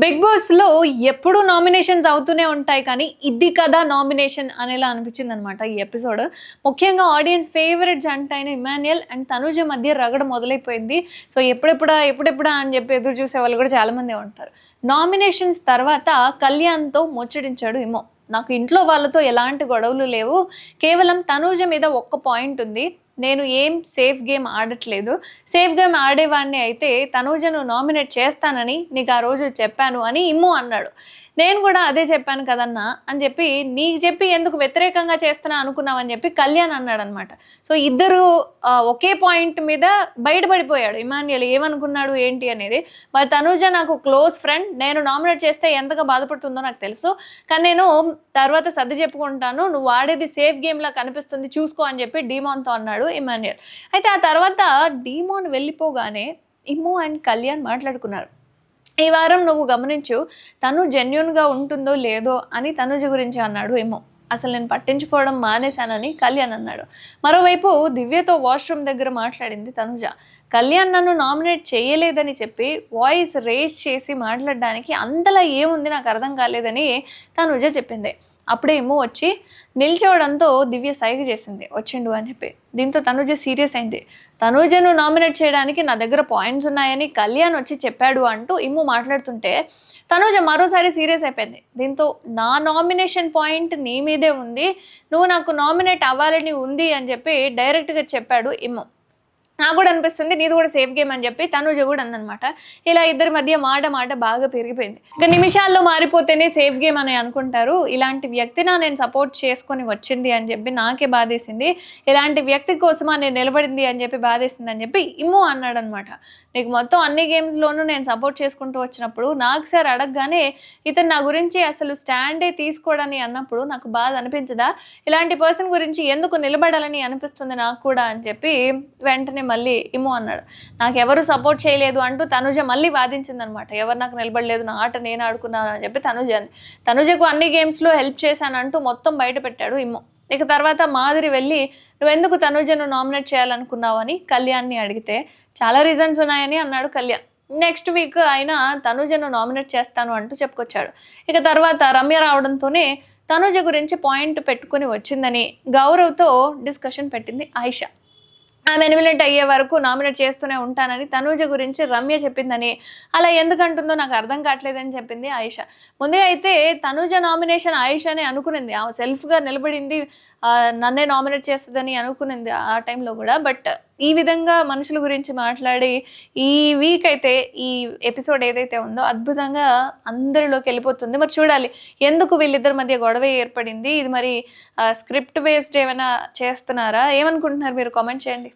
Big బాస్‌లో ఎప్పుడూ nominations అవుతూనే ఉంటాయి కానీ, ఇది కదా నామినేషన్ అనేలా అనిపించిందనమాట ఈ ఎపిసోడ్. ముఖ్యంగా ఆడియన్స్ ఫేవరెట్ జంట అయిన ఇమాన్యుయల్ అండ్ తనూజ మధ్య రగడ మొదలైపోయింది. సో, ఎప్పుడెప్పుడా, ఎప్పుడెప్పుడా అని చెప్పి ఎదురు చూసేవాళ్ళు కూడా చాలామందే ఉంటారు. నామినేషన్స్ తర్వాత కళ్యాణ్‌తో ముచ్చటించాడు ఇమో. నాకు ఇంట్లో వాళ్ళతో ఎలాంటి గొడవలు లేవు. కేవలం తనూజ మీద ఒక్క పాయింట్ ఉంది. నేను ఏం సేఫ్ గేమ్ ఆడట్లేదు. సేఫ్ గేమ్ ఆడేవాడిని అయితే తనూజను నామినేట్ చేస్తానని నీకు ఆ రోజు చెప్పాను అని ఇమ్ము అన్నాడు. నేను కూడా అదే చెప్పాను కదన్నా అని చెప్పి, నీకు చెప్పి ఎందుకు వ్యతిరేకంగా చేస్తున్నా అనుకున్నావని చెప్పి కళ్యాణ్ అన్నాడనమాట. సో ఇద్దరు ఒకే పాయింట్ మీద బయటపడిపోయాడు ఇమాన్యుయల్ ఏమనుకున్నాడు ఏంటి అనేది. మరి తనూజ నాకు క్లోజ్ ఫ్రెండ్, నేను నామినేట్ చేస్తే ఎంతగా బాధపడుతుందో నాకు తెలుసు. కానీ నేను తర్వాత సర్ది చెప్పుకుంటాను, నువ్వు ఆడేది సేఫ్ గేమ్లా కనిపిస్తుంది చూసుకో అని చెప్పి డీమాన్తో అన్నాడు ఇమాన్యుయల్. అయితే ఆ తర్వాత డీమాన్ వెళ్ళిపోగానే ఇమ్ము అండ్ కళ్యాణ్ మాట్లాడుకున్నారు. ఈ వారం నువ్వు గమనించు, తను జెన్యూన్గా ఉంటుందో లేదో అని తనుజ గురించి అన్నాడు ఏమో. అసలు నేను పట్టించుకోవడం మానేశానని కళ్యాణ్ అన్నాడు. మరోవైపు దివ్యతో వాష్రూమ్ దగ్గర మాట్లాడింది తనుజ. కళ్యాణ్ నన్ను నామినేట్ చేయలేదని చెప్పి వాయిస్ రేజ్ చేసి మాట్లాడడానికి అంతలా ఏముంది నాకు అర్థం కాలేదని తనుజ చెప్పింది. అప్పుడే ఏమో వచ్చి నిల్చోవడంతో దివ్య సైగ చేసింది వచ్చిండు అని చెప్పి. దీంతో తనుజ సీరియస్ అయింది. తనుజను నామినేట్ చేయడానికి నా దగ్గర పాయింట్స్ ఉన్నాయని కళ్యాణ్ వచ్చి చెప్పాడు అంటూ ఇమ్ము మాట్లాడుతుంటే తనుజ మరోసారి సీరియస్ అయిపోయింది. దీంతో నా నామినేషన్ పాయింట్ నీ మీదే ఉంది, నువ్వు నాకు నామినేట్ అవ్వాలని ఉంది అని చెప్పి డైరెక్ట్గా చెప్పాడు ఇమ్ము. నాకు కూడా అనిపిస్తుంది నీది కూడా సేఫ్ గేమ్ అని చెప్పి తనుజ కూడా అందనమాట. ఇలా ఇద్దరి మధ్య మాట బాగా పెరిగిపోయింది. ఇక నిమిషాల్లో మారిపోతేనే సేఫ్ గేమ్ అని అనుకుంటారు. ఇలాంటి వ్యక్తినా నేను సపోర్ట్ చేసుకొని వచ్చింది అని చెప్పి నాకే బాధేసింది. ఇలాంటి వ్యక్తి కోసమా నేను నిలబడింది అని చెప్పి బాధేసింది అని చెప్పి ఇమ్ము అన్నాడనమాట. నీకు మొత్తం అన్ని గేమ్స్లోనూ నేను సపోర్ట్ చేసుకుంటూ వచ్చినప్పుడు నాకు సార్ అడగగానే ఇతను నా గురించి అసలు స్టాండే తీసుకోవడని అన్నప్పుడు నాకు బాధ అనిపించదా? ఇలాంటి పర్సన్ గురించి ఎందుకు నిలబడాలని అనిపిస్తుంది నాకు కూడా అని చెప్పి వెంటనే మళ్ళీ ఇమ్ము అన్నాడు. నాకు ఎవరు సపోర్ట్ చేయలేదు అంటూ తనుజ మళ్ళీ వాదించిందనమాట. ఎవరు నాకు నిలబడలేదు, నా ఆట నేను ఆడుకున్నాను అని చెప్పి తనుజ అంది. తనుజకు అన్ని గేమ్స్లో హెల్ప్ చేశానంటూ మొత్తం బయట పెట్టాడు ఇమ్ము. ఇక తర్వాత మాదిరి వెళ్ళి నువ్వెందుకు తనుజను నామినేట్ చేయాలనుకున్నావు అని కళ్యాణ్ని అడిగితే చాలా రీజన్స్ ఉన్నాయని అన్నాడు కళ్యాణ్. నెక్స్ట్ వీక్ ఆయన తనుజను నామినేట్ చేస్తాను అంటూ చెప్పుకొచ్చాడు. ఇక తర్వాత రమ్య రావడంతోనే తనుజ గురించి పాయింట్ పెట్టుకుని వచ్చిందని గౌరవ్తో డిస్కషన్ పెట్టింది ఆయిషా. ఆమె ఎలిమినేట్ అయ్యే వరకు నామినేట్ చేస్తూనే ఉంటానని తనూజ గురించి రమ్య చెప్పిందని, అలా ఎందుకంటుందో నాకు అర్థం కావట్లేదని చెప్పింది ఆయిషా. ముందుగా అయితే తనూజ నామినేషన్ ఆయిషానే అనుకునింది, ఆమె సెల్ఫ్గా నిలబడింది, నన్నే నామినేట్ చేస్తుందని అనుకునింది ఆ టైంలో కూడా. బట్ ఈ విధంగా మనుషుల గురించి మాట్లాడి ఈ వీక్ అయితే ఈ ఎపిసోడ్ ఏదైతే ఉందో అద్భుతంగా అందరిలోకి వెళ్ళిపోతుంది. మరి చూడాలి ఎందుకు వీళ్ళిద్దరి మధ్య గొడవ ఏర్పడింది. ఇది మరి స్క్రిప్ట్ బేస్డ్ ఏమైనా చేస్తున్నారా, ఏమనుకుంటున్నారు మీరు? కామెంట్ చేయండి.